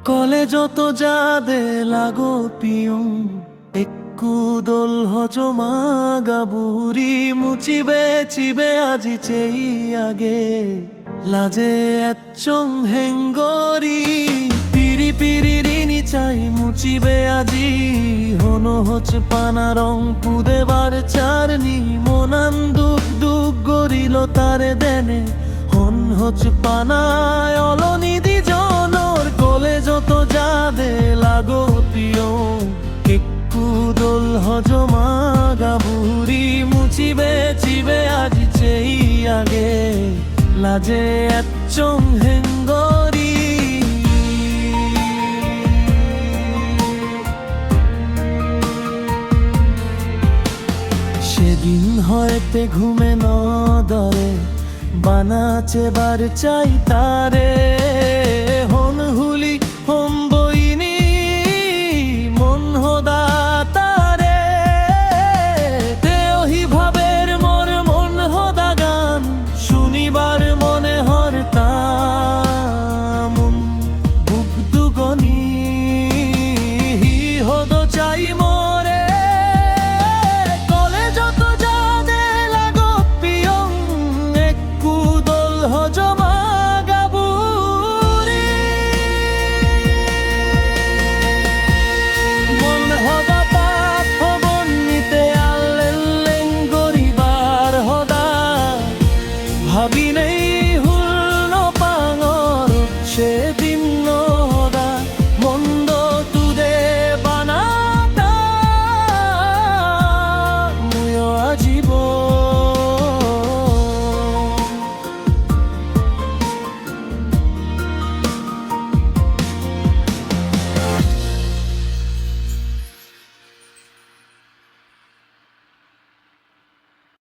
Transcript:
কলে যত যাদে লাগো পিয়ং একু দোল হজমা গাবুরি মুচিবে চিবে আজি চেই আগে লাজে এচং হেঙ্গরি পিরি পিরি রিনি চাই মুচিবে আজি হনো হচ পানা রং পুদেবার চারনি মনান দুক দুক গরিল তারে দেনে হন হচ পানায় অলনিদি জনর কোলে যত যাদে লাগো প্রিয় একটু দোল হজমা গাবুরি মুচিবে চিবে আজি চেই আগে লাজে এচং হেঙ্গরি সেদিন হয়তে ঘুমে ন দরে বানাচে বার চাই তারে